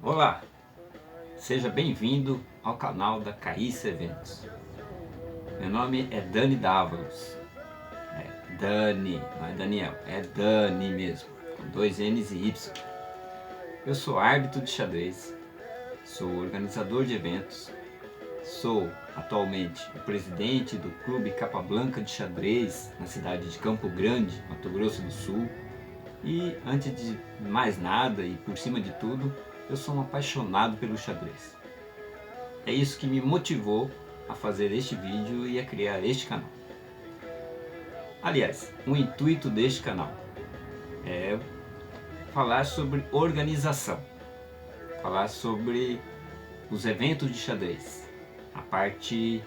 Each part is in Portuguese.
Olá, seja bem-vindo ao canal da Caíça Eventos. Meu nome é Dani Dávalos. Dani, não é Daniel, é Dani mesmo, com dois N's e Y. Eu sou árbitro de xadrez, sou organizador de eventos, sou atualmente o presidente do Clube Capablanca de Xadrez na cidade de Campo Grande, Mato Grosso do Sul. E antes de mais nada e por cima de tudo, eu sou um apaixonado pelo xadrez. É isso que me motivou a fazer este vídeo e a criar este canal. Aliás, o intuito deste canal é falar sobre organização, falar sobre os eventos de xadrez, a parte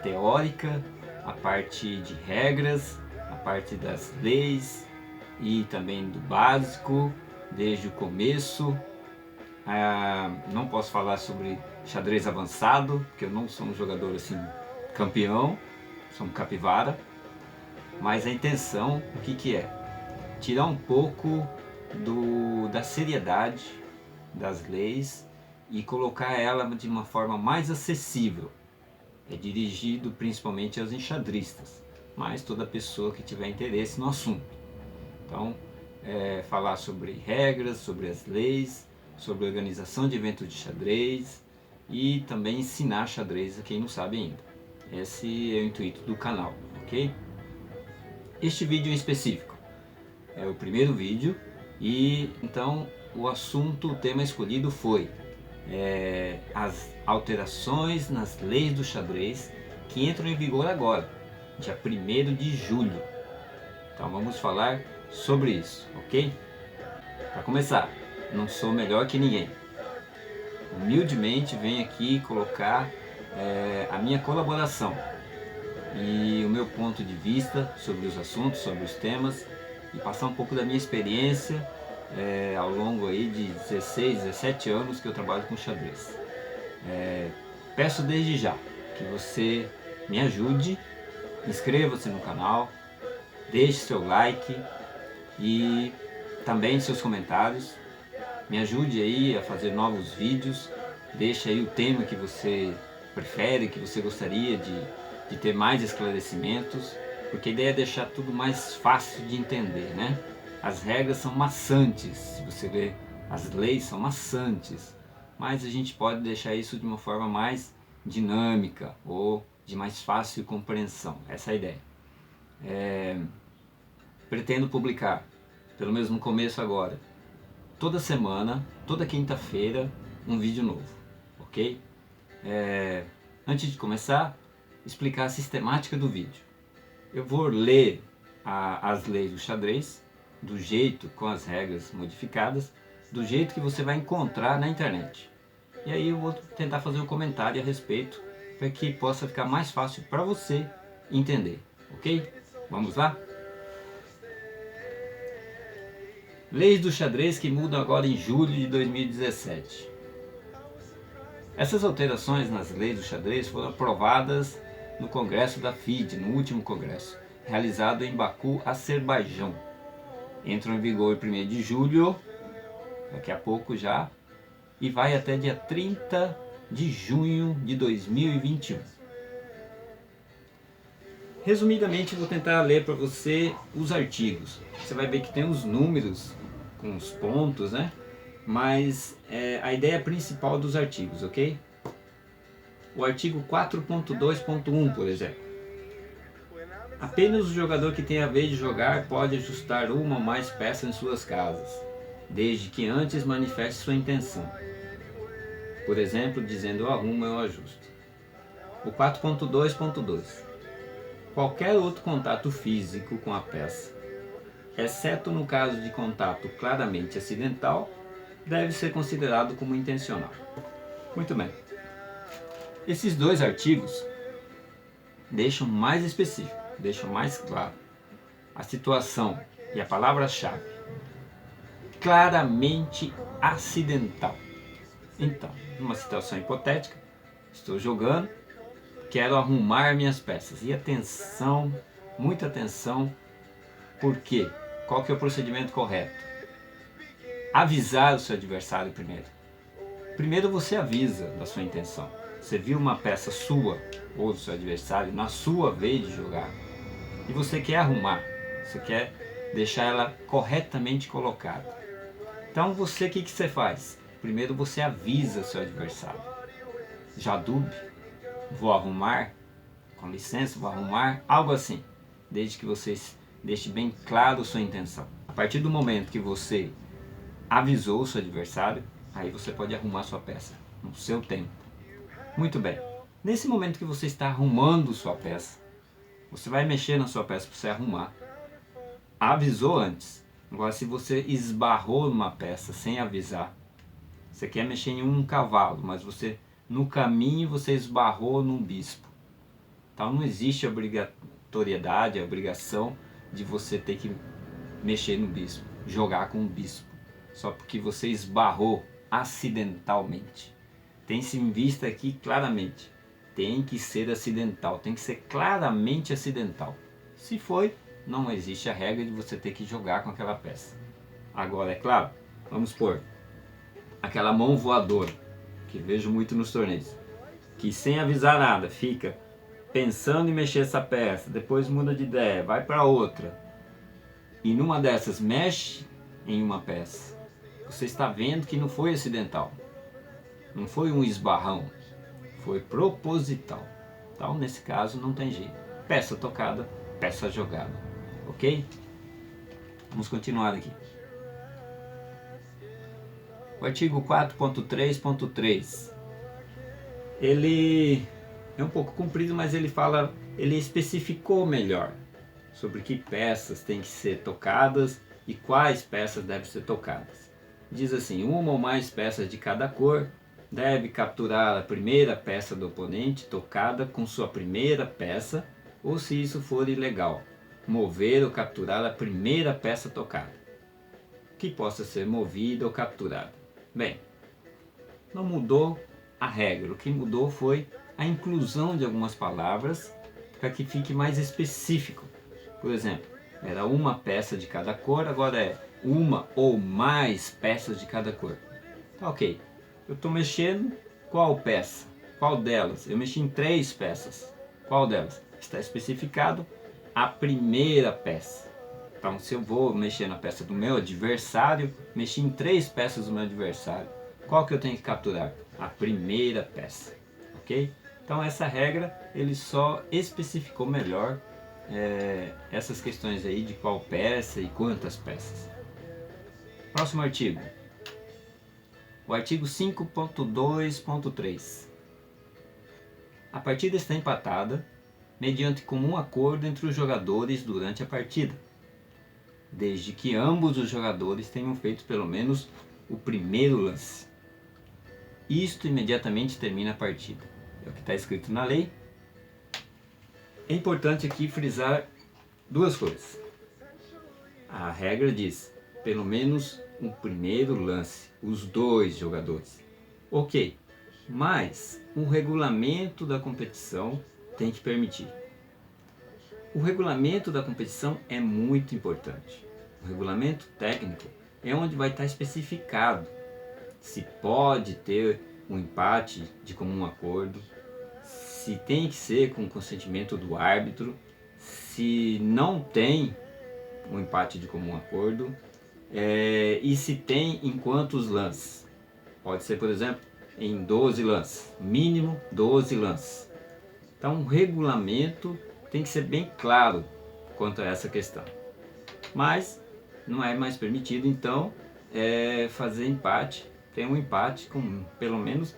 teórica, a parte de regras, a parte das leis e também do básico, desde o começo. Não posso falar sobre xadrez avançado, porque eu não sou um jogador assim campeão, sou um capivara, mas a intenção, o que é? Tirar um pouco da seriedade das leis e colocar ela de uma forma mais acessível. É dirigido principalmente aos enxadristas, mas toda pessoa que tiver interesse no assunto. Então, falar sobre regras, sobre as leis, sobre a organização de eventos de xadrez e também ensinar xadrez a quem não sabe ainda. Esse é o intuito do canal, ok? Este vídeo em específico é o primeiro vídeo e então o assunto, o tema escolhido foi as alterações nas leis do xadrez que entram em vigor agora, dia 1º de julho. Então vamos falar sobre isso, ok? Para começar, não sou melhor que ninguém. Humildemente venho aqui colocar a minha colaboração e o meu ponto de vista sobre os assuntos, sobre os temas e passar um pouco da minha experiência ao longo aí de 16, 17 anos que eu trabalho com xadrez. Peço desde já que você me ajude, inscreva-se no canal, deixe seu like e também seus comentários. Me ajude aí a fazer novos vídeos, deixe aí o tema que você prefere, que você gostaria de ter mais esclarecimentos, porque a ideia é deixar tudo mais fácil de entender, né? As regras são maçantes, se você ver, as leis são maçantes, mas a gente pode deixar isso de uma forma mais dinâmica ou de mais fácil compreensão, essa é a ideia. Pretendo publicar, pelo menos no começo agora, toda semana, toda quinta-feira, um vídeo novo, ok? Antes de começar, explicar a sistemática do vídeo. Eu vou ler as leis do xadrez, do jeito, com as regras modificadas, do jeito que você vai encontrar na internet. E aí eu vou tentar fazer um comentário a respeito, para que possa ficar mais fácil para você entender, ok? Vamos lá? Leis do xadrez que mudam agora em julho de 2017. Essas alterações nas leis do xadrez foram aprovadas no Congresso da FIDE, no último congresso, realizado em Baku, Azerbaijão. Entram em vigor 1º de julho, daqui a pouco já, e vai até dia 30 de junho de 2021. Resumidamente, vou tentar ler para você os artigos. Você vai ver que tem os números com os pontos, né? Mas a ideia principal dos artigos, ok? O artigo 4.2.1, por exemplo. Apenas o jogador que tem a vez de jogar pode ajustar uma ou mais peças em suas casas, desde que antes manifeste sua intenção. Por exemplo, dizendo eu arrumo, eu ajusto. O 4.2.2. Qualquer outro contato físico com a peça, exceto no caso de contato claramente acidental, deve ser considerado como intencional. Muito bem. Esses dois artigos deixam mais específico, deixam mais claro a situação e a palavra-chave. Claramente acidental. Então, numa situação hipotética, estou jogando, quero arrumar minhas peças. E atenção, muita atenção, por quê? Qual que é o procedimento correto? Avisar o seu adversário primeiro. Primeiro você avisa da sua intenção. Você viu uma peça sua ou do seu adversário na sua vez de jogar e você quer arrumar, você quer deixar ela corretamente colocada. Então o que você faz? Primeiro você avisa seu adversário. Jadub, vou arrumar, com licença, vou arrumar, algo assim. Desde que você deixe bem claro sua intenção. A partir do momento que você avisou o seu adversário, aí você pode arrumar sua peça no seu tempo. Muito bem. Nesse momento que você está arrumando sua peça, você vai mexer na sua peça para você arrumar. Avisou antes. Agora, se você esbarrou numa peça sem avisar, você quer mexer em um cavalo, mas no caminho você esbarrou num bispo. Então não existe obrigatoriedade, a obrigação de você ter que mexer no bispo, jogar com o bispo, só porque você esbarrou acidentalmente. Tem-se em vista aqui claramente, tem que ser acidental, tem que ser claramente acidental. Se foi, não existe a regra de você ter que jogar com aquela peça. Agora, é claro, vamos supor, aquela mão voadora, que vejo muito nos torneios, que sem avisar nada, fica pensando em mexer essa peça, depois muda de ideia, vai para outra, e numa dessas mexe em uma peça, você está vendo que não foi acidental, não foi um esbarrão, foi proposital. Então, nesse caso, não tem jeito. Peça tocada, peça jogada. Ok? Vamos continuar aqui. O artigo 4.3.3. Ele é um pouco comprido, mas ele especificou melhor sobre que peças têm que ser tocadas e quais peças devem ser tocadas. Diz assim: uma ou mais peças de cada cor deve capturar a primeira peça do oponente tocada com sua primeira peça, ou se isso for ilegal, mover ou capturar a primeira peça tocada, que possa ser movida ou capturada. Bem, não mudou a regra, o que mudou foi a inclusão de algumas palavras para que fique mais específico. Por exemplo, era uma peça de cada cor, agora é uma ou mais peças de cada cor. Tá, ok. Eu estou mexendo, qual peça? Qual delas? Eu mexi em 3 peças. Qual delas? Está especificado a primeira peça. Então, se eu vou mexer na peça do meu adversário, mexi em 3 peças do meu adversário. Qual que eu tenho que capturar? A primeira peça. Ok? Então, essa regra, ele só especificou melhor essas questões aí de qual peça e quantas peças. Próximo artigo. O artigo 5.2.3. A partida está empatada mediante comum acordo entre os jogadores durante a partida, desde que ambos os jogadores tenham feito pelo menos o primeiro lance. Isto imediatamente termina a partida. É o que está escrito na lei. É importante aqui frisar 2 coisas. A regra diz, pelo menos um primeiro lance, os 2 jogadores. Ok, mas o regulamento da competição tem que permitir. O regulamento da competição é muito importante. O regulamento técnico é onde vai estar especificado se pode ter um empate de comum acordo, se tem que ser com consentimento do árbitro, se não tem um empate de comum acordo, e se tem em quantos lances. Pode ser, por exemplo, em 12 lances, mínimo 12 lances. Então o regulamento tem que ser bem claro quanto a essa questão. Mas não é mais permitido então fazer empate, ter um empate com pelo menos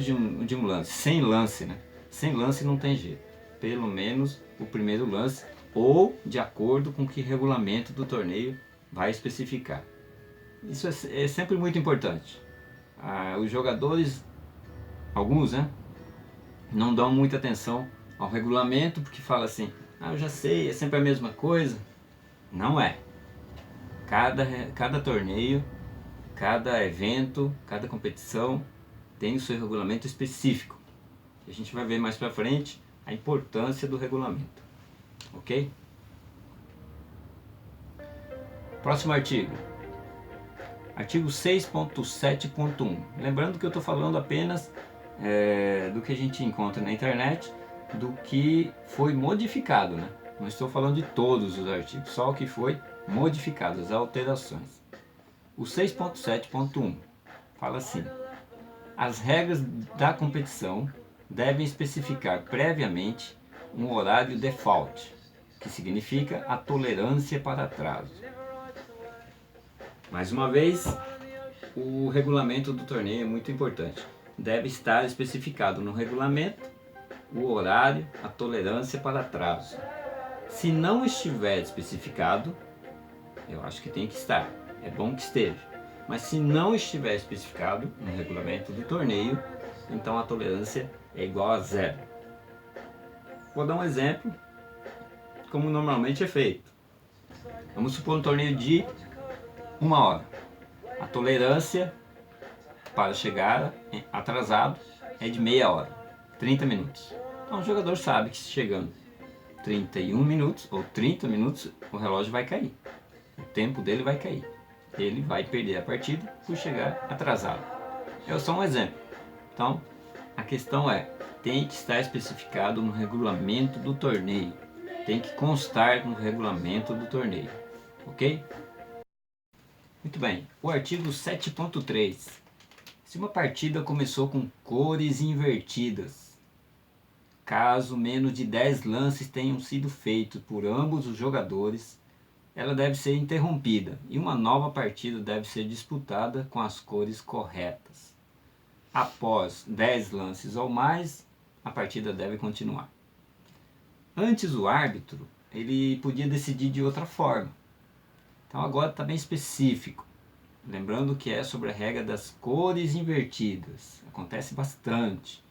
de um lance, sem lance, né? Sem lance não tem jeito, pelo menos o primeiro lance ou de acordo com o que o regulamento do torneio vai especificar. Isso é sempre muito importante. Os jogadores, alguns, né, não dão muita atenção ao regulamento porque fala assim, eu já sei, é sempre a mesma coisa. Não é. Cada torneio, cada evento, cada competição tem o seu regulamento específico. A gente vai ver mais pra frente a importância do regulamento. Ok? Próximo artigo. Artigo 6.7.1. Lembrando que eu estou falando apenas do que a gente encontra na internet, do que foi modificado, né? Não estou falando de todos os artigos, só o que foi modificado, as alterações. O 6.7.1 fala assim: as regras da competição devem especificar previamente um horário default, que significa a tolerância para atraso. Mais uma vez, o regulamento do torneio é muito importante. Deve estar especificado no regulamento o horário, a tolerância para atraso. Se não estiver especificado, eu acho que tem que estar. É bom que esteja. Mas se não estiver especificado no regulamento do torneio, então a tolerância é igual a 0. Vou dar um exemplo como normalmente é feito. Vamos supor um torneio de 1 hora. A tolerância para chegar atrasado é de meia hora, 30 minutos. Então o jogador sabe que chegando 31 minutos ou 30 minutos, o relógio vai cair. O tempo dele vai cair. Ele vai perder a partida por chegar atrasado. É só um exemplo. Então, a questão é, tem que estar especificado no regulamento do torneio. Tem que constar no regulamento do torneio. Ok? Muito bem. O artigo 7.3. Se uma partida começou com cores invertidas, caso menos de 10 lances tenham sido feitos por ambos os jogadores, ela deve ser interrompida e uma nova partida deve ser disputada com as cores corretas. Após 10 lances ou mais, a partida deve continuar. Antes o árbitro, ele podia decidir de outra forma. Então agora está bem específico. Lembrando que é sobre a regra das cores invertidas. Acontece bastante.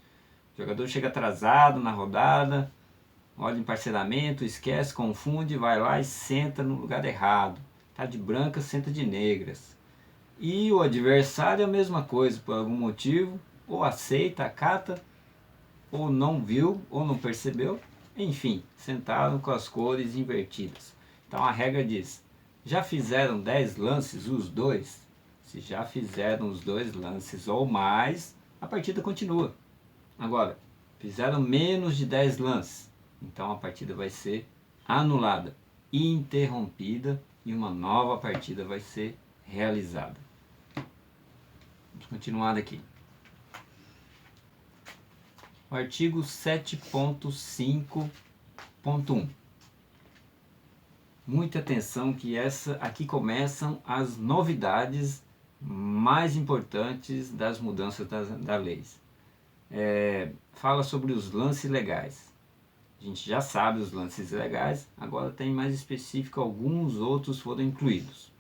O jogador chega atrasado na rodada, olha em parcelamento, esquece, confunde, vai lá e senta no lugar errado. Tá de brancas, senta de negras. E o adversário é a mesma coisa, por algum motivo, ou aceita, acata, ou não viu, ou não percebeu. Enfim, sentaram com as cores invertidas. Então a regra diz: já fizeram 10 lances os dois? Se já fizeram os 2 lances ou mais, a partida continua. Agora, fizeram menos de 10 lances, então a partida vai ser anulada, interrompida e uma nova partida vai ser realizada. Vamos continuar aqui. O artigo 7.5.1. Muita atenção que aqui começam as novidades mais importantes das mudanças da lei. Fala sobre os lances legais. A gente já sabe os lances legais, agora tem mais específico, alguns outros foram incluídos.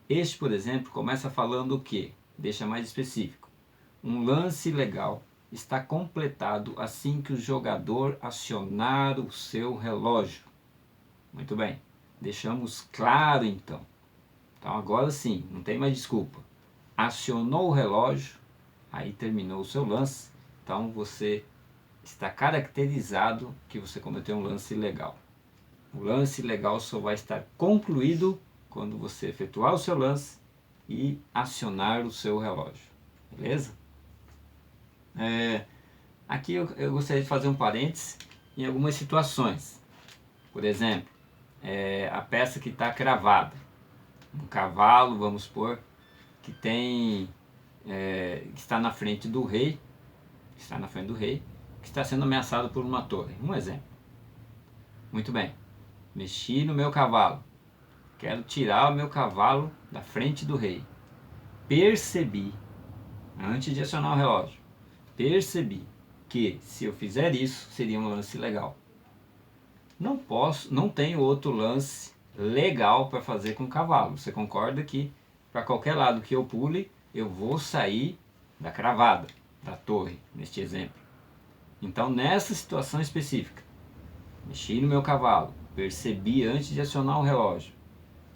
Este, por exemplo, começa falando o que? Deixa mais específico. Um lance legal está completado assim que o jogador acionar o seu relógio. Muito bem, deixamos claro então. Então agora sim, não tem mais desculpa. Acionou o relógio, aí terminou o seu lance, então você está caracterizado que você cometeu um lance ilegal. O lance legal só vai estar concluído quando você efetuar o seu lance e acionar o seu relógio. Beleza? Aqui eu gostaria de fazer um parênteses em algumas situações. Por exemplo, a peça que está cravada. Um cavalo, vamos supor, que tem que está na frente do rei, que está sendo ameaçado por uma torre. Um exemplo. Muito bem. Mexi no meu cavalo. Quero tirar o meu cavalo da frente do rei. Percebi, antes de acionar o relógio, percebi que se eu fizer isso, seria um lance legal. Não tenho outro lance legal para fazer com o cavalo. Você concorda que para qualquer lado que eu pule, eu vou sair da cravada, da torre, neste exemplo. Então, nessa situação específica, mexi no meu cavalo, percebi antes de acionar o relógio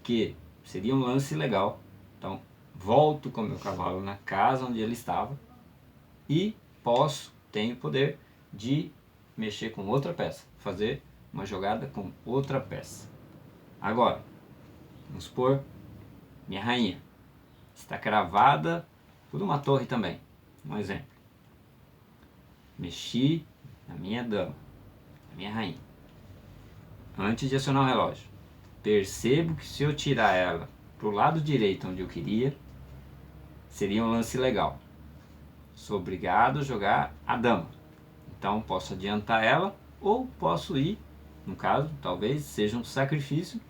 que seria um lance legal, então volto com o meu cavalo na casa onde ele estava e tenho o poder de mexer com outra peça, fazer uma jogada com outra peça. Agora, vamos supor, minha rainha. está cravada por uma torre também. Um exemplo. Mexi na minha dama, na minha rainha. Antes de acionar o relógio, percebo que se eu tirar ela para o lado direito onde eu queria, seria um lance legal. Sou obrigado a jogar a dama. Então posso adiantar ela ou posso ir, no caso, talvez seja um sacrifício,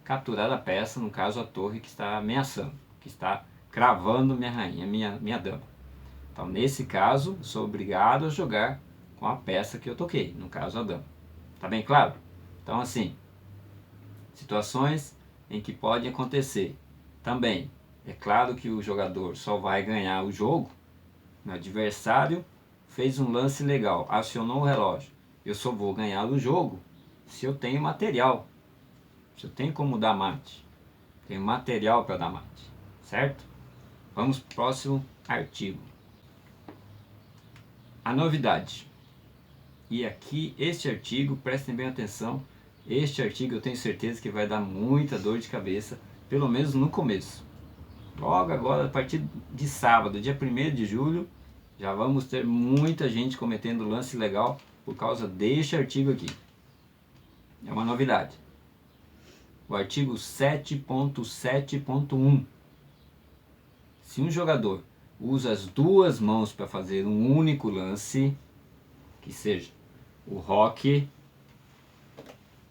capturar a peça, no caso a torre que está ameaçando, que está cravando minha rainha, minha dama. Então nesse caso, sou obrigado a jogar com a peça que eu toquei, no caso a dama. Tá bem claro? Então assim, situações em que pode acontecer. Também, é claro que o jogador só vai ganhar o jogo, o adversário fez um lance legal, acionou o relógio. Eu só vou ganhar o jogo se eu tenho material, se eu tenho como dar mate, tenho material para dar mate, certo? Vamos para o próximo artigo. A novidade. E aqui, este artigo, prestem bem atenção, este artigo eu tenho certeza que vai dar muita dor de cabeça, pelo menos no começo. Logo agora, a partir de sábado, dia 1º de julho, já vamos ter muita gente cometendo lance legal por causa deste artigo aqui. É uma novidade. O artigo 7.7.1. Se um jogador usa as duas mãos para fazer um único lance, que seja o roque,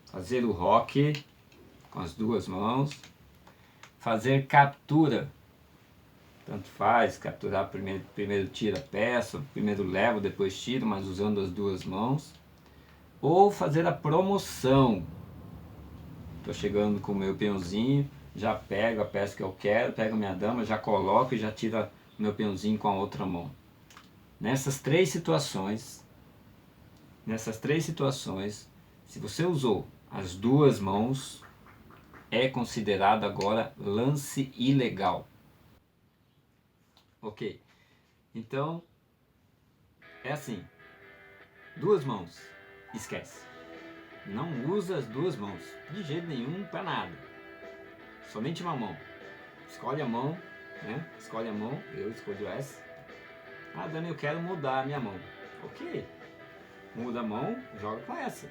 fazer o roque com as duas mãos, fazer captura, tanto faz, capturar primeiro tira a peça, primeiro leva, depois tira, mas usando as duas mãos, ou fazer a promoção. Estou chegando com o meu peãozinho, já pego a peça que eu quero, pego minha dama, já coloco e já tiro o meu peãozinho com a outra mão. Nessas três situações, se você usou as duas mãos, é considerado agora lance ilegal. Ok, então é assim, duas mãos, esquece. Não usa as duas mãos, de jeito nenhum, para nada. Somente uma mão. Escolhe a mão, né? Escolhe a mão, eu escolho essa. Ah, Dani, eu quero mudar a minha mão. Ok, muda a mão, joga com essa.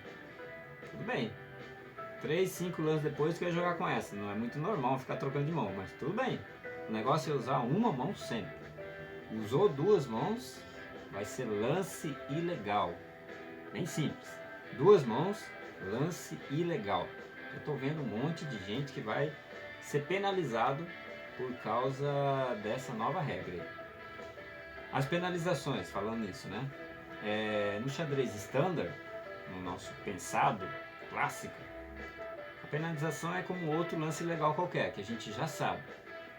Tudo bem. 3, 5 lances depois tu quer jogar com essa. Não é muito normal ficar trocando de mão, mas tudo bem. O negócio é usar uma mão sempre. Usou duas mãos, vai ser lance ilegal. Bem simples. Duas mãos, lance ilegal. Eu estou vendo um monte de gente que vai ser penalizado por causa dessa nova regra. As penalizações, falando nisso, né? No xadrez standard, no nosso pensado clássico, a penalização é como outro lance ilegal qualquer, que a gente já sabe,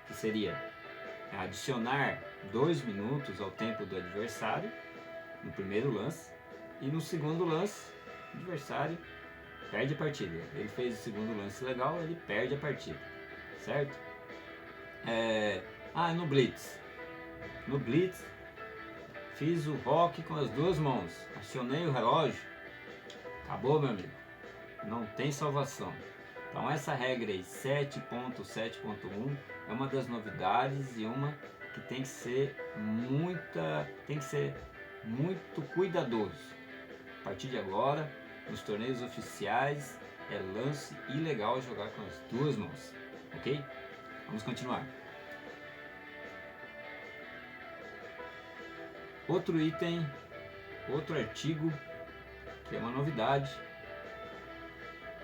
que seria adicionar 2 minutos ao tempo do adversário no primeiro lance, e no segundo lance o adversário perde a partida. Ele fez o segundo lance legal, ele perde a partida, certo? No Blitz. No Blitz, fiz o roque com as duas mãos, acionei o relógio, acabou, meu amigo, não tem salvação. Então essa regra aí, 7.7.1, é uma das novidades e uma que tem que ser muito cuidadoso. A partir de agora, nos torneios oficiais, é lance ilegal jogar com as duas mãos, ok? Vamos continuar. Outro item, outro artigo, que é uma novidade,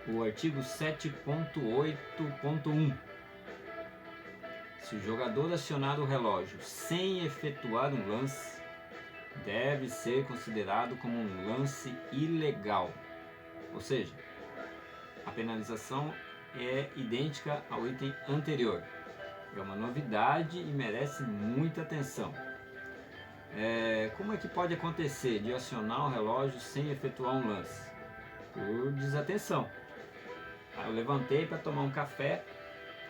o artigo 7.8.1. Se o jogador acionar o relógio sem efetuar um lance, deve ser considerado como um lance ilegal. Ou seja, a penalização é idêntica ao item anterior. É uma novidade e merece muita atenção. Como é que pode acontecer de acionar o relógio sem efetuar um lance? Por desatenção. Eu levantei para tomar um café,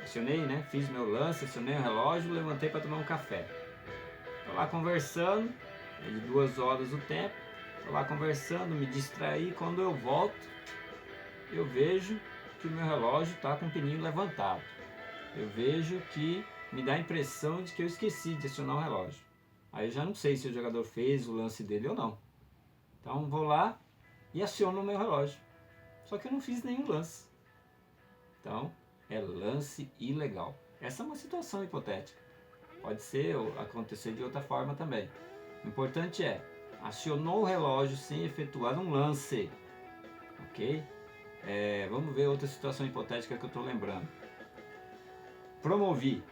acionei, né? Fiz meu lance, acionei o relógio, levantei para tomar um café. Estou lá conversando, é de 2 horas o tempo, estou lá conversando, me distraí, quando eu volto, eu vejo que o meu relógio está com o pininho levantado. Eu vejo que me dá a impressão de que eu esqueci de acionar o relógio. Aí eu já não sei se o jogador fez o lance dele ou não. Então vou lá e aciono o meu relógio. Só que eu não fiz nenhum lance. Então é lance ilegal. Essa é uma situação hipotética. Pode ser ou acontecer de outra forma também. O importante é, acionou o relógio sem efetuar um lance. Ok? Vamos ver outra situação hipotética que eu estou lembrando. Promovi.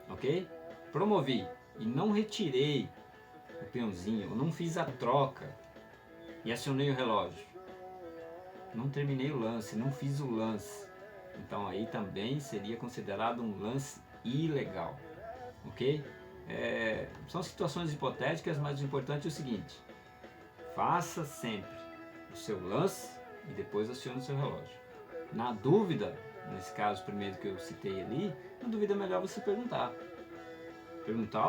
Ok? Promovi e não retirei o peãozinho, eu não fiz a troca e acionei o relógio. Não terminei o lance, não fiz o lance. Então aí também seria considerado um lance ilegal. Ok? São situações hipotéticas, mas o importante é o seguinte: faça sempre o seu lance e depois acione o seu relógio. Na dúvida, nesse caso primeiro que eu citei ali, na dúvida é melhor você perguntar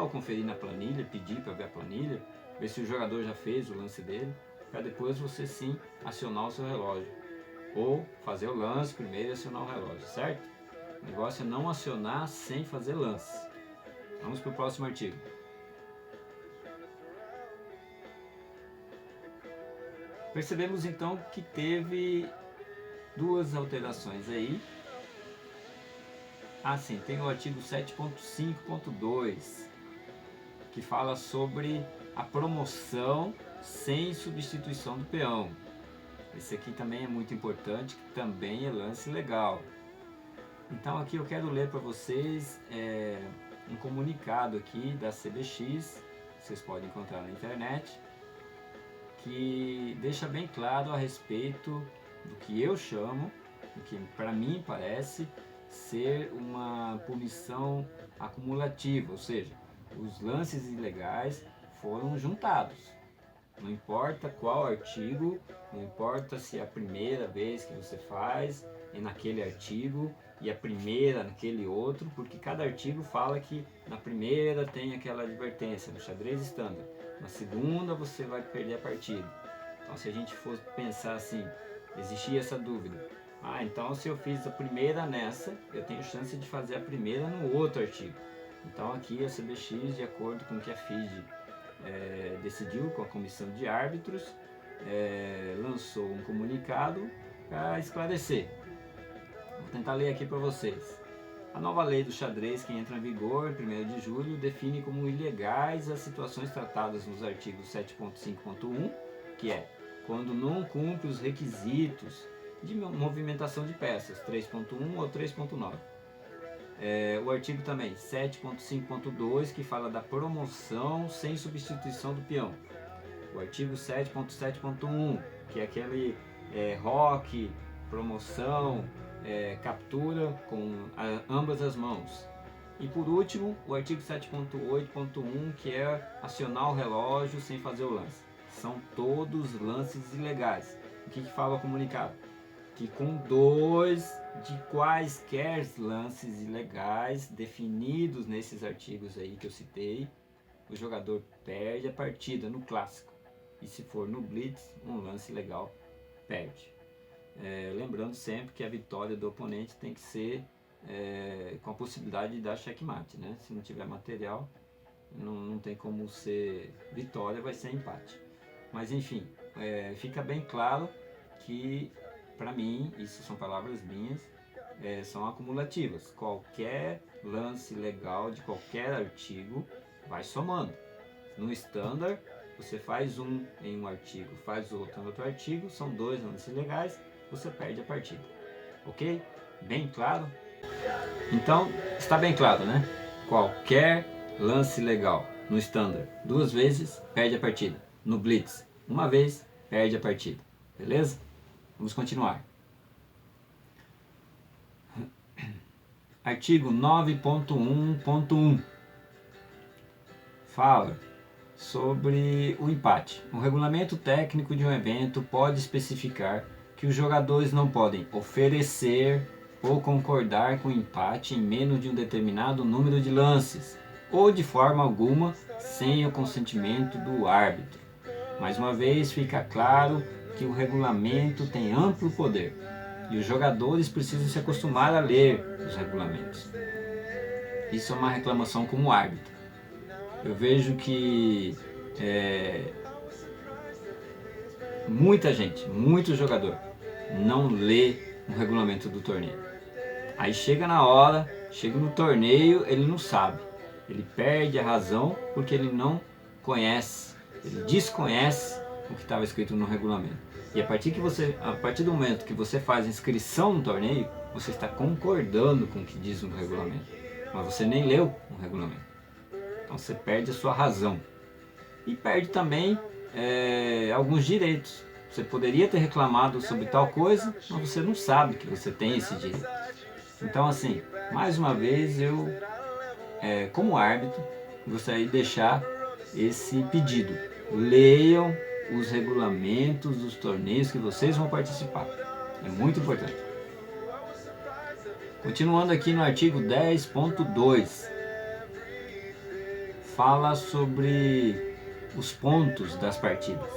ou conferir na planilha, pedir para ver a planilha, ver se o jogador já fez o lance dele, para depois você sim acionar o seu relógio. Ou fazer o lance primeiro e acionar o relógio, certo? O negócio é não acionar sem fazer lance. Vamos para o próximo artigo. Percebemos então que teve duas alterações aí. Sim, tem o artigo 7.5.2 que fala sobre a promoção sem substituição do peão. Esse aqui também é muito importante, que também é lance legal. Então aqui eu quero ler para vocês um comunicado aqui da CBX, vocês podem encontrar na internet, que deixa bem claro a respeito do que eu chamo, o que para mim parece ser uma punição acumulativa, ou seja, os lances ilegais foram juntados. Não importa qual artigo, não importa se é a primeira vez que você faz é naquele artigo e a primeira naquele outro, porque cada artigo fala que na primeira tem aquela advertência, no xadrez standard, na segunda você vai perder a partida. Então se a gente for pensar assim, existia essa dúvida, então se eu fiz a primeira nessa, eu tenho chance de fazer a primeira no outro artigo. Então aqui a CBX, de acordo com o que a FIDE decidiu com a comissão de árbitros, lançou um comunicado para esclarecer. Vou tentar ler aqui para vocês. A nova lei do xadrez, que entra em vigor em 1º de julho, define como ilegais as situações tratadas nos artigos 7.5.1, que é quando não cumpre os requisitos de movimentação de peças, 3.1 ou 3.9. O artigo também 7.5.2, que fala da promoção sem substituição do peão. O artigo 7.7.1, que é aquele roque, promoção, captura com ambas as mãos. E por último, o artigo 7.8.1, que é acionar o relógio sem fazer o lance. São todos lances ilegais. O que fala o comunicado? Que com 2 de quaisquer lances ilegais definidos nesses artigos aí que eu citei, o jogador perde a partida no clássico. E se for no blitz, um lance ilegal perde. Lembrando sempre que a vitória do oponente tem que ser com a possibilidade de dar checkmate, né? Se não tiver material, não tem como ser vitória, vai ser empate. Mas enfim, fica bem claro que, para mim, isso são palavras minhas, são acumulativas. Qualquer lance legal de qualquer artigo vai somando. No standard, você faz um em um artigo, faz outro em outro artigo, são 2 lances legais, você perde a partida. Ok? Bem claro? Então, está bem claro, né? Qualquer lance legal no standard 2 vezes, perde a partida. No blitz, 1 vez, perde a partida. Beleza? Vamos continuar. Artigo 9.1.1 fala sobre o empate. O regulamento técnico de um evento pode especificar que os jogadores não podem oferecer ou concordar com o empate em menos de um determinado número de lances, ou de forma alguma sem o consentimento do árbitro. Mais uma vez, fica claro que o regulamento tem amplo poder e os jogadores precisam se acostumar a ler os regulamentos. Isso é uma reclamação como árbitro. Eu vejo que muita gente, muito jogador, não lê o regulamento do torneio. Aí chega na hora, chega no torneio, ele não sabe. Ele perde a razão porque ele não conhece, ele desconhece o que estava escrito no regulamento. E a partir do momento que você faz inscrição no torneio, você está concordando com o que diz no regulamento, mas você nem leu o regulamento. Então você perde a sua razão e perde também alguns direitos. Você poderia ter reclamado sobre tal coisa, mas você não sabe que você tem esse direito. Então, assim, mais uma vez eu, como árbitro, gostaria de deixar esse pedido: leiam os regulamentos dos torneios que vocês vão participar. É muito importante. Continuando aqui no artigo 10.2, fala sobre os pontos das partidas.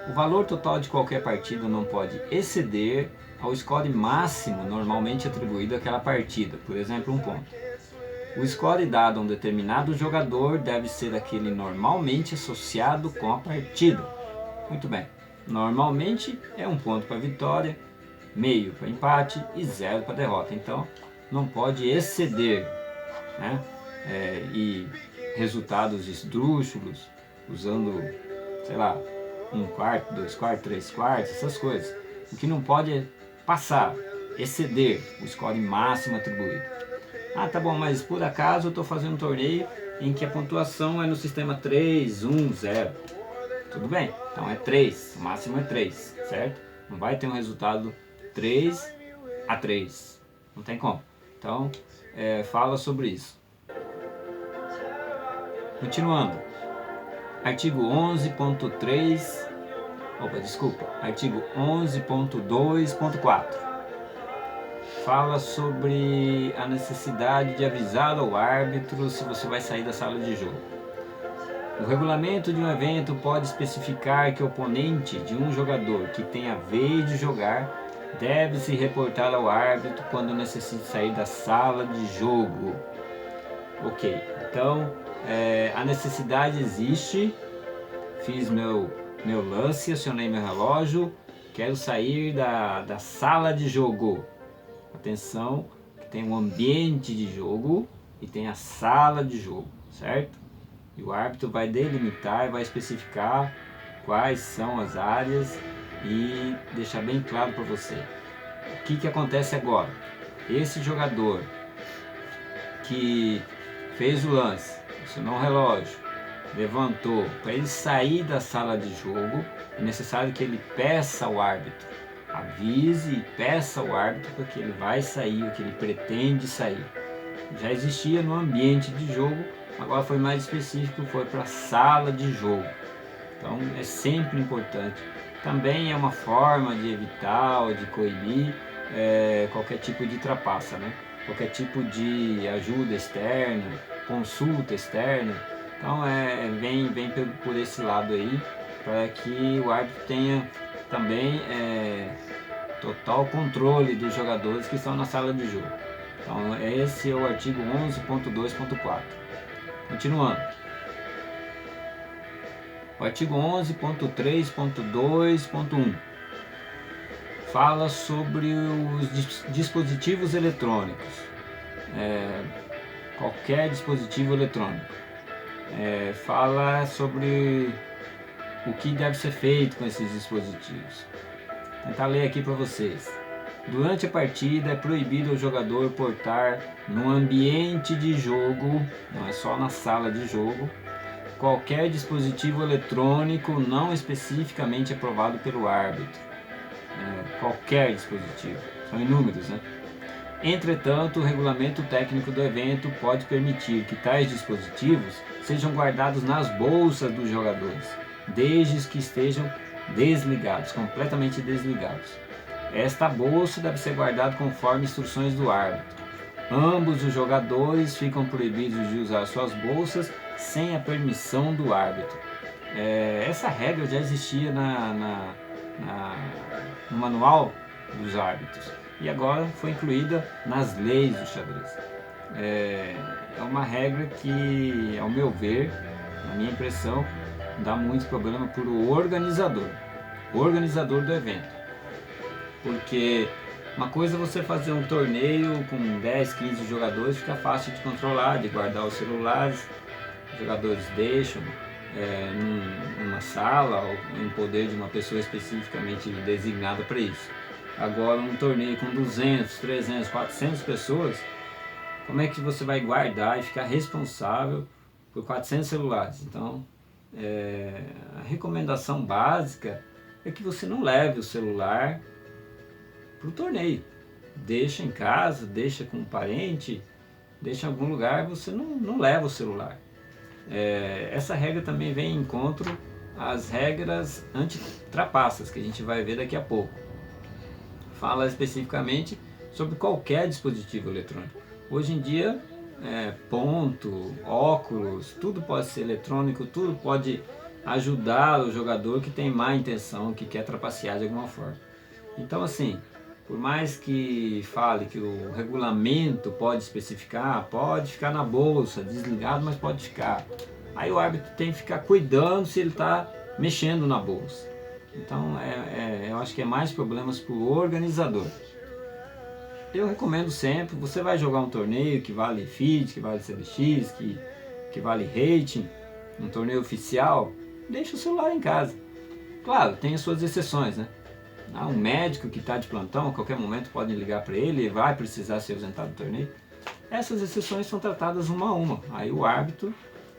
O valor total de qualquer partida não pode exceder ao score máximo normalmente atribuído àquela partida, por exemplo, 1 ponto. O score dado a um determinado jogador deve ser aquele normalmente associado com a partida. Muito bem, normalmente é 1 ponto para vitória, meio para empate e 0 para derrota. Então não pode exceder, né? E resultados esdrúxulos, usando, sei lá, 1/4, 2/4, 3/4, essas coisas. O que não pode é passar, exceder o score máximo atribuído. Ah, tá bom, mas por acaso eu estou fazendo um torneio em que a pontuação é no sistema 3, 1, 0. Tudo bem, então é 3, o máximo é 3, certo? Não vai ter um resultado 3/3, não tem como. Então, fala sobre isso. Continuando, artigo 11.3, artigo 11.2.4, fala sobre a necessidade de avisar ao árbitro se você vai sair da sala de jogo. O regulamento de um evento pode especificar que o oponente de um jogador que tenha vez de jogar deve se reportar ao árbitro quando necessite sair da sala de jogo. Ok, então a necessidade existe. Fiz meu lance, acionei meu relógio, quero sair da sala de jogo. Atenção, que tem um ambiente de jogo e tem a sala de jogo, certo? E o árbitro vai delimitar e vai especificar quais são as áreas e deixar bem claro para você. O que acontece agora? Esse jogador que fez o lance, acionou o relógio, levantou, para ele sair da sala de jogo, é necessário que ele peça ao árbitro, avise e peça ao árbitro porque ele vai sair, o que ele pretende sair. Já existia no ambiente de jogo, agora foi mais específico, foi para a sala de jogo. Então é sempre importante. Também é uma forma de evitar ou de coibir qualquer tipo de trapaça, né? Qualquer tipo de ajuda externa, consulta externa. Então vem por esse lado aí, para que o árbitro tenha também total controle dos jogadores que estão na sala de jogo. Então esse é o artigo 11.2.4. Continuando. O artigo 11.3.2.1 fala sobre os dispositivos eletrônicos. Qualquer dispositivo eletrônico. Fala sobre o que deve ser feito com esses dispositivos. Vou tentar ler aqui para vocês. Durante a partida é proibido ao jogador portar no ambiente de jogo, não é só na sala de jogo, qualquer dispositivo eletrônico não especificamente aprovado pelo árbitro. Qualquer dispositivo, são inúmeros, né? Entretanto, o regulamento técnico do evento pode permitir que tais dispositivos sejam guardados nas bolsas dos jogadores, desde que estejam desligados, completamente desligados. Esta bolsa deve ser guardada conforme instruções do árbitro. Ambos os jogadores ficam proibidos de usar suas bolsas sem a permissão do árbitro. Essa regra já existia no manual dos árbitros e agora foi incluída nas leis do xadrez. é uma regra que, ao meu ver, na minha impressão, dá muito problema para o organizador do evento. Porque uma coisa é você fazer um torneio com 10, 15 jogadores, fica fácil de controlar, de guardar os celulares, os jogadores deixam numa sala ou em poder de uma pessoa especificamente designada para isso. Agora um torneio com 200, 300, 400 pessoas, como é que você vai guardar e ficar responsável por 400 celulares? Então, a recomendação básica é que você não leve o celular para o torneio. Deixa em casa, deixa com um parente, deixa em algum lugar, você não leva o celular. Essa regra também vem em encontro às regras anti-trapaças, que a gente vai ver daqui a pouco. Fala especificamente sobre qualquer dispositivo eletrônico. Hoje em dia, ponto, óculos, tudo pode ser eletrônico, tudo pode ajudar o jogador que tem má intenção, que quer trapacear de alguma forma. Então, assim, por mais que fale que o regulamento pode especificar, pode ficar na bolsa, desligado, mas pode ficar. Aí o árbitro tem que ficar cuidando se ele está mexendo na bolsa. Então, eu acho que é mais problemas para o organizador. Eu recomendo sempre, você vai jogar um torneio que vale FIDE, que vale CBX, que vale rating, um torneio oficial, deixa o celular em casa. Claro, tem as suas exceções, né? Um médico que está de plantão, a qualquer momento pode ligar para ele e vai precisar ser ausentado do torneio. Essas exceções são tratadas uma a uma. Aí o árbitro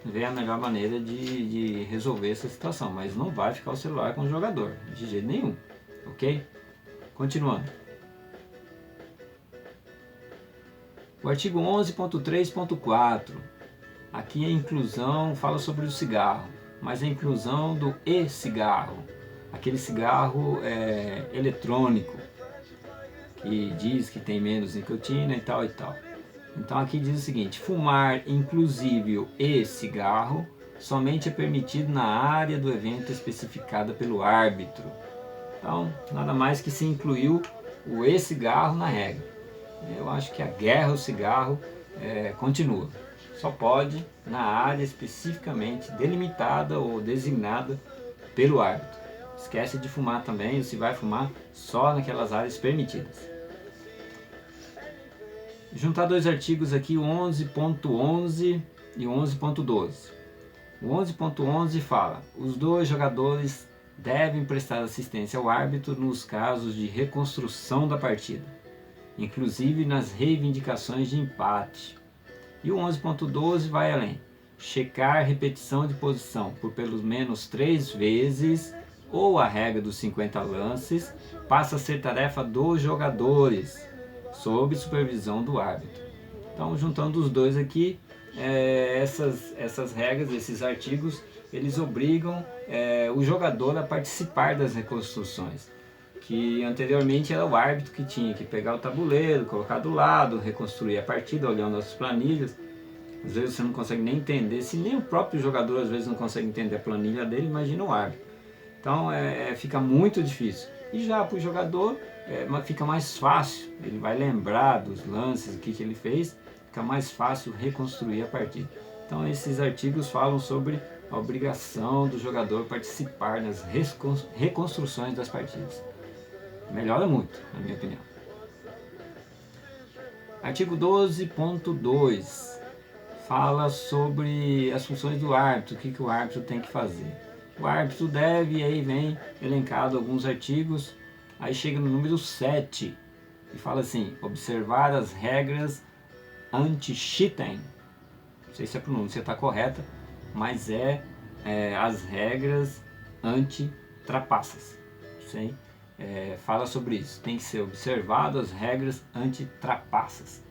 vê a melhor maneira de resolver essa situação, mas não vai ficar o celular com o jogador, de jeito nenhum, ok? Continuando. O artigo 11.3.4, aqui a inclusão fala sobre o cigarro, mas a inclusão do e-cigarro, aquele cigarro eletrônico, que diz que tem menos nicotina e tal e tal. Então aqui diz o seguinte: fumar inclusive o e-cigarro somente é permitido na área do evento especificada pelo árbitro. Então, nada mais que se incluiu o e-cigarro na regra. Eu acho que a guerra ao cigarro continua. Só pode na área especificamente delimitada ou designada pelo árbitro. Esquece de fumar também, ou se vai fumar, só naquelas áreas permitidas. Juntar dois artigos aqui, o 11.11 e o 11.12. O 11.11 fala: os dois jogadores devem prestar assistência ao árbitro nos casos de reconstrução da partida, inclusive nas reivindicações de empate. E o 11.12 vai além: checar repetição de posição por pelo menos 3 vezes, ou a regra dos 50 lances, passa a ser tarefa dos jogadores, sob supervisão do árbitro. Então, juntando os dois aqui, essas regras, esses artigos, eles obrigam o jogador a participar das reconstruções, que anteriormente era o árbitro que tinha que pegar o tabuleiro, colocar do lado, reconstruir a partida olhando as planilhas. Às vezes você não consegue nem entender, se nem o próprio jogador às vezes não consegue entender a planilha dele, imagina o árbitro. Então fica muito difícil. E já para o jogador fica mais fácil, ele vai lembrar dos lances, o que ele fez, fica mais fácil reconstruir a partida. Então esses artigos falam sobre a obrigação do jogador participar das reconstruções das partidas. Melhora muito, na minha opinião. Artigo 12.2 fala sobre as funções do árbitro, o que o árbitro tem que fazer. O árbitro deve, aí vem elencado alguns artigos, aí chega no número 7 e fala assim: observar as regras anti-cheating. Não sei se a pronúncia está correta, mas as regras anti-trapaças. Fala sobre isso, tem que ser observado as regras anti-trapaças.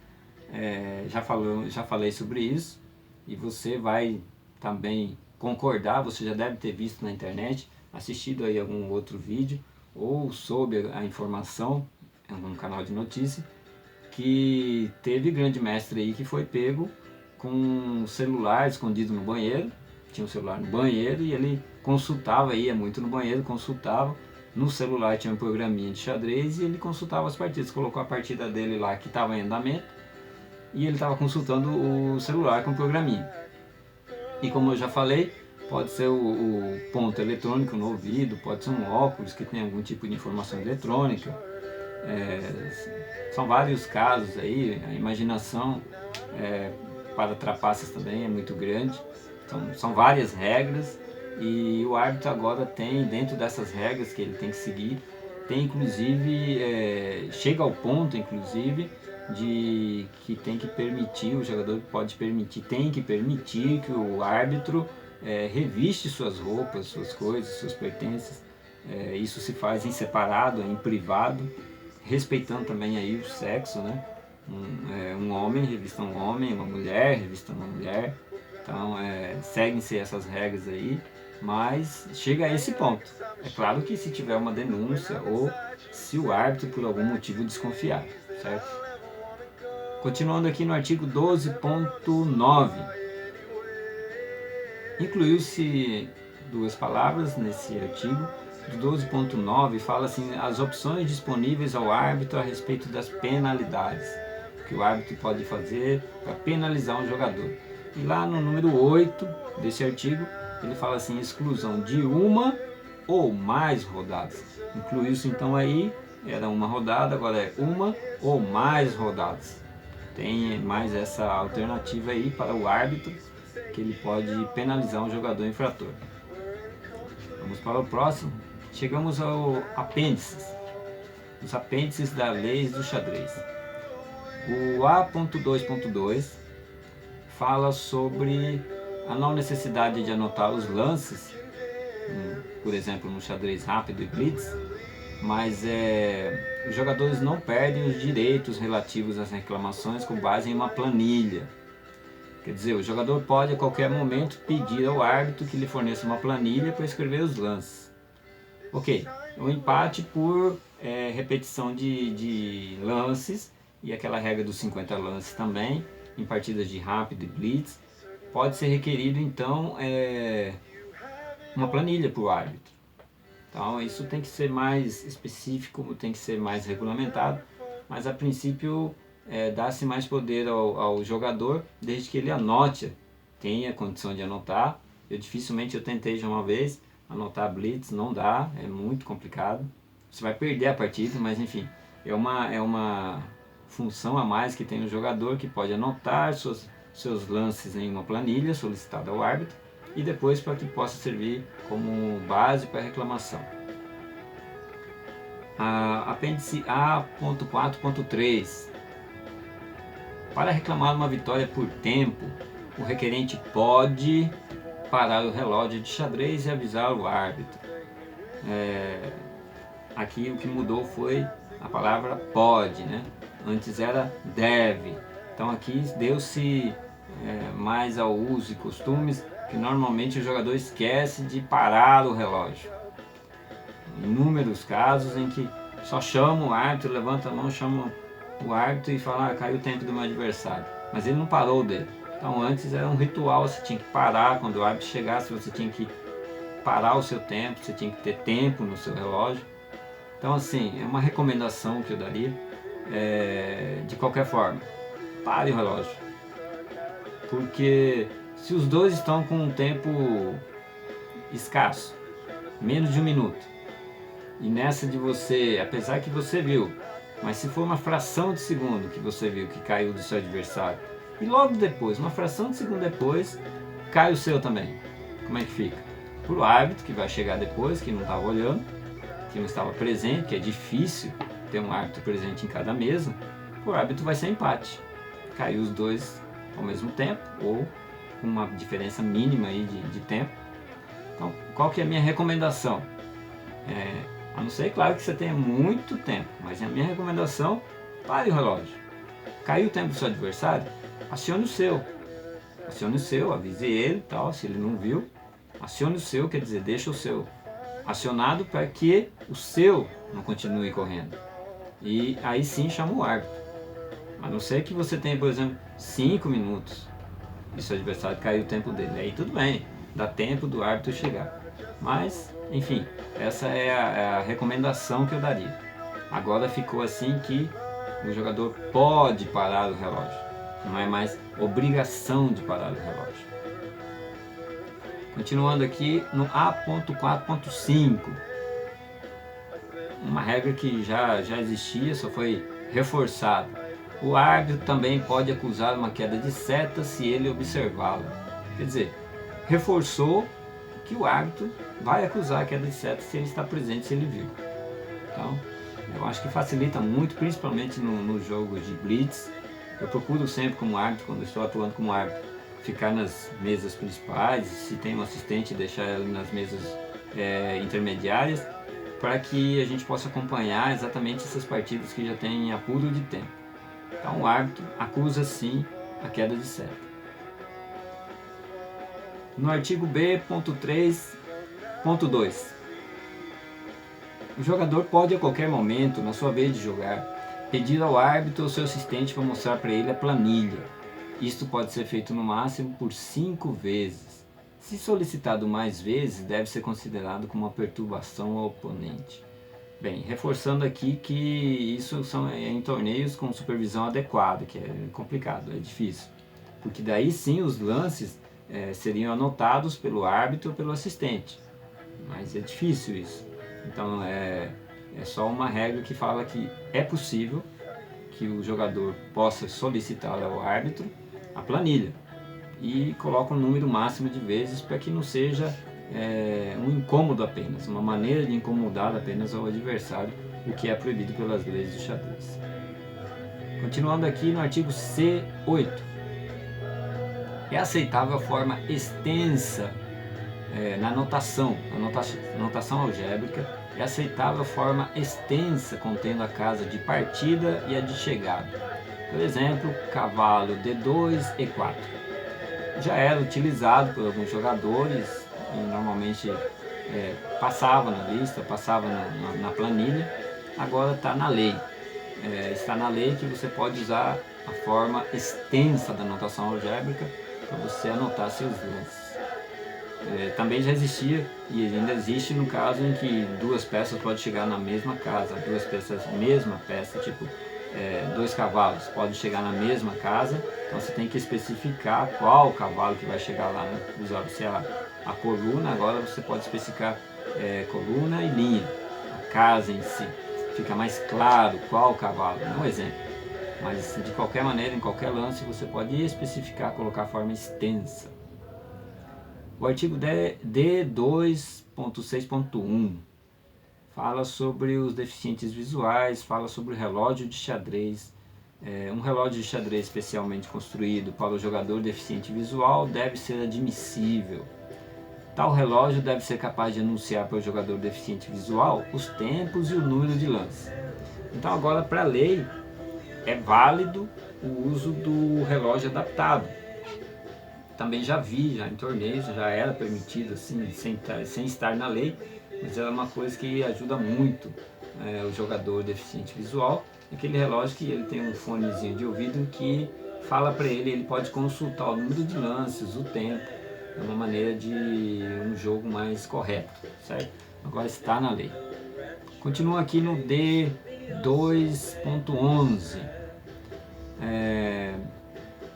Já falei sobre isso e você vai também concordar, você já deve ter visto na internet, assistido aí algum outro vídeo ou soube a informação em um canal de notícia que teve grande mestre aí que foi pego com um celular escondido no banheiro. Tinha um celular no banheiro e ele consultava, ia muito no banheiro, consultava. No celular tinha um programinha de xadrez e ele consultava as partidas, colocou a partida dele lá que estava em andamento e ele estava consultando o celular com o programinha. E como eu já falei, pode ser o ponto eletrônico no ouvido, pode ser um óculos que tem algum tipo de informação eletrônica. São vários casos aí, a imaginação para trapaças também é muito grande. Então, são várias regras e o árbitro agora tem, dentro dessas regras que ele tem que seguir, tem inclusive, chega ao ponto inclusive de que tem que permitir, o jogador pode permitir, tem que permitir que o árbitro reviste suas roupas, suas coisas, seus pertences. Isso se faz em separado, em privado, respeitando também aí o sexo, né? Um homem revista um homem, uma mulher revista uma mulher. Então seguem-se essas regras aí, mas chega a esse ponto. É claro que se tiver uma denúncia ou se o árbitro por algum motivo desconfiar, certo? Continuando aqui no artigo 12.9, incluiu-se duas palavras nesse artigo. Do 12.9 fala assim, as opções disponíveis ao árbitro a respeito das penalidades que o árbitro pode fazer para penalizar um jogador. E lá no número 8 desse artigo, ele fala assim, exclusão de uma ou mais rodadas. Incluiu-se então aí, era uma rodada, agora é uma ou mais rodadas. Tem mais essa alternativa aí para o árbitro, que ele pode penalizar um jogador infrator. Vamos para o próximo. Chegamos ao apêndices. Os apêndices da lei do xadrez. O A.2.2 fala sobre a não necessidade de anotar os lances, por exemplo, no xadrez rápido e blitz, mas os jogadores não perdem os direitos relativos às reclamações com base em uma planilha. Quer dizer, o jogador pode a qualquer momento pedir ao árbitro que lhe forneça uma planilha para escrever os lances. Ok, o empate por repetição de lances e aquela regra dos 50 lances também, em partidas de rápido e blitz, pode ser requerido então uma planilha para o árbitro. Então isso tem que ser mais específico, tem que ser mais regulamentado, mas a princípio dá-se mais poder ao jogador desde que ele anote, tenha condição de anotar. Dificilmente eu tentei já uma vez anotar blitz, não dá, é muito complicado. Você vai perder a partida, mas enfim, é uma função a mais que tem o jogador, que pode anotar seus lances em uma planilha solicitada ao árbitro e depois para que possa servir como base para reclamação. Apêndice A.4.3. Para reclamar uma vitória por tempo, o requerente pode parar o relógio de xadrez e avisar o árbitro. Aqui o que mudou foi a palavra pode, né? Antes era deve. Então aqui deu-se mais ao uso e costumes que normalmente o jogador esquece de parar o relógio. Inúmeros casos em que só chama o árbitro, levanta a mão, chama o árbitro e fala, caiu o tempo do meu adversário, mas ele não parou dele. Então antes era um ritual, você tinha que parar, quando o árbitro chegasse você tinha que parar o seu tempo, você tinha que ter tempo no seu relógio. Então assim, é uma recomendação que eu daria, de qualquer forma, pare o relógio, porque se os dois estão com um tempo escasso, menos de 1 minuto, e nessa de você, apesar que você viu, mas se for uma fração de segundo que você viu que caiu do seu adversário, e logo depois, uma fração de segundo depois, cai o seu também, como é que fica? Para o árbitro, que vai chegar depois, que não estava olhando, que não estava presente, que é difícil ter um árbitro presente em cada mesa, o árbitro vai ser empate. Caiu os dois ao mesmo tempo, ou com uma diferença mínima aí de tempo. Então, qual que é a minha recomendação? A não ser, claro, que você tenha muito tempo, mas a minha recomendação, pare o relógio. Caiu o tempo do seu adversário, acione o seu. Acione o seu, avise ele, tal, se ele não viu. Acione o seu, quer dizer, deixa o seu acionado para que o seu não continue correndo. E aí sim chama o árbitro. A não ser que você tenha, por exemplo, 5 minutos e seu adversário caiu o tempo dele. Aí tudo bem, dá tempo do árbitro chegar. Mas, enfim, essa é a recomendação que eu daria. Agora ficou assim que o jogador pode parar o relógio. não é mais obrigação de parar o relógio. Continuando aqui no A.4.5, uma regra que já existia, só foi reforçada. O árbitro também pode acusar uma queda de seta se ele observá-la. Quer dizer, reforçou que o árbitro vai acusar a queda de seta se ele está presente, se ele viu. Então, eu acho que facilita muito, principalmente nos jogos de blitz. Eu procuro sempre como árbitro, quando estou atuando como árbitro, ficar nas mesas principais, se tem um assistente, deixar ele nas mesas intermediárias, para que a gente possa acompanhar exatamente essas partidas que já tem apuro de tempo. Então o árbitro acusa sim a queda de seta. No artigo B.3.2, o jogador pode a qualquer momento, na sua vez de jogar, pedir ao árbitro ou seu assistente para mostrar para ele a planilha. Isto pode ser feito no máximo por 5 vezes. Se solicitado mais vezes, deve ser considerado como uma perturbação ao oponente. Bem, reforçando aqui que isso são em torneios com supervisão adequada, que é complicado, é difícil. Porque daí sim os lances seriam anotados pelo árbitro ou pelo assistente. Mas é difícil isso. Então é só uma regra que fala que é possível que o jogador possa solicitar ao árbitro a planilha e coloca um número máximo de vezes para que não seja um incômodo apenas, uma maneira de incomodar apenas ao adversário, o que é proibido pelas leis do xadrez. Continuando aqui no artigo C8, é aceitável a forma extensa na notação algébrica, é aceitável a forma extensa contendo a casa de partida e a de chegada. Por exemplo, cavalo D2, E4. Já era utilizado por alguns jogadores e normalmente passava na lista, passava na planilha, agora está na lei. Está na lei que você pode usar a forma extensa da notação algébrica para você anotar seus lances. Também já existia e ainda existe no caso em que duas peças podem chegar na mesma casa, duas peças, mesma peça, tipo 2 cavalos podem chegar na mesma casa, então você tem que especificar qual cavalo que vai chegar lá, né? Se a coluna, agora você pode especificar coluna e linha, a casa em si, fica mais claro qual cavalo, não é um exemplo, mas de qualquer maneira, em qualquer lance você pode especificar, colocar a forma extensa. O artigo D2.6.1 fala sobre os deficientes visuais, fala sobre o relógio de xadrez. Um relógio de xadrez especialmente construído para o jogador deficiente visual deve ser admissível. Tal relógio deve ser capaz de anunciar para o jogador deficiente visual os tempos e o número de lance. Então agora, para a lei, é válido o uso do relógio adaptado. Também já em torneios, já era permitido assim, sem estar na lei, mas é uma coisa que ajuda muito o jogador deficiente visual. Aquele relógio que ele tem um fonezinho de ouvido que fala para ele pode consultar o número de lances, o tempo, é uma maneira de um jogo mais correto, certo? Agora está na lei. Continua aqui no D2.11.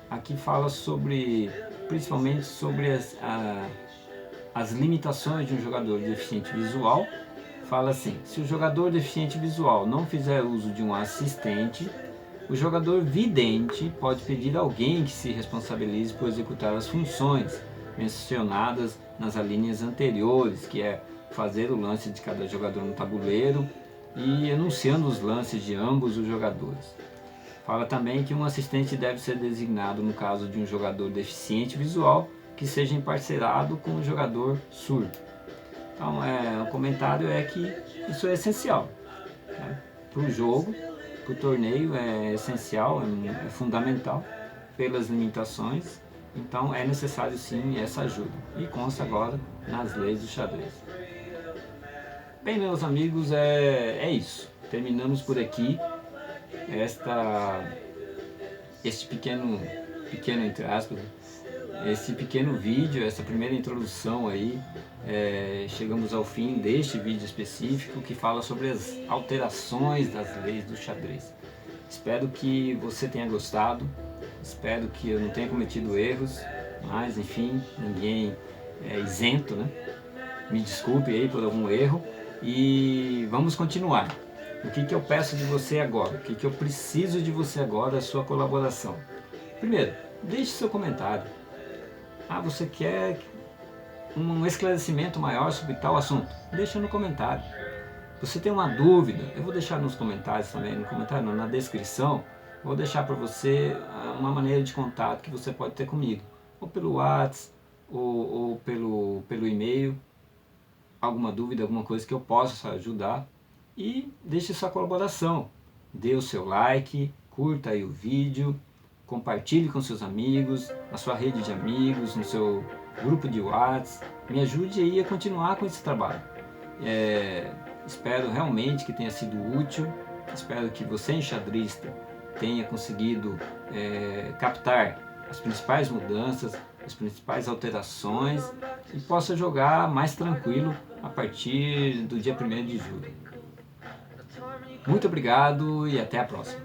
Aqui fala principalmente sobre as limitações de um jogador deficiente visual. Fala assim: se o jogador deficiente visual não fizer uso de um assistente, o jogador vidente pode pedir a alguém que se responsabilize por executar as funções mencionadas nas alíneas anteriores, que é fazer o lance de cada jogador no tabuleiro e enunciando os lances de ambos os jogadores. Fala também que um assistente deve ser designado no caso de um jogador deficiente visual que seja emparcerado com um jogador surdo. Então, o comentário é que isso é essencial, né? Para o jogo, para o torneio é essencial, é fundamental pelas limitações. Então é necessário sim essa ajuda e consta agora nas leis do xadrez. Bem, meus amigos, é isso. Terminamos por aqui este pequeno entre aspas, esse pequeno vídeo, essa primeira introdução aí. Chegamos ao fim deste vídeo específico que fala sobre as alterações das leis do xadrez. Espero que você tenha gostado. Espero que eu não tenha cometido erros, mas enfim, ninguém é isento, né? Me desculpe aí por algum erro e vamos continuar. O que eu peço de você agora? O que eu preciso de você agora? A sua colaboração. Primeiro, deixe seu comentário. Você quer um esclarecimento maior sobre tal assunto? Deixa no comentário. Você tem uma dúvida? Eu vou deixar nos comentários também, no comentário não, na descrição, vou deixar para você uma maneira de contato que você pode ter comigo, ou pelo WhatsApp, ou pelo e-mail, alguma dúvida, alguma coisa que eu possa ajudar, e deixe sua colaboração, dê o seu like, curta aí o vídeo, compartilhe com seus amigos, na sua rede de amigos, no seu grupo de WhatsApp, me ajude aí a continuar com esse trabalho. Espero realmente que tenha sido útil, espero que você, enxadrista, tenha conseguido captar as principais mudanças, as principais alterações e possa jogar mais tranquilo a partir do dia 1º de julho. Muito obrigado e até a próxima.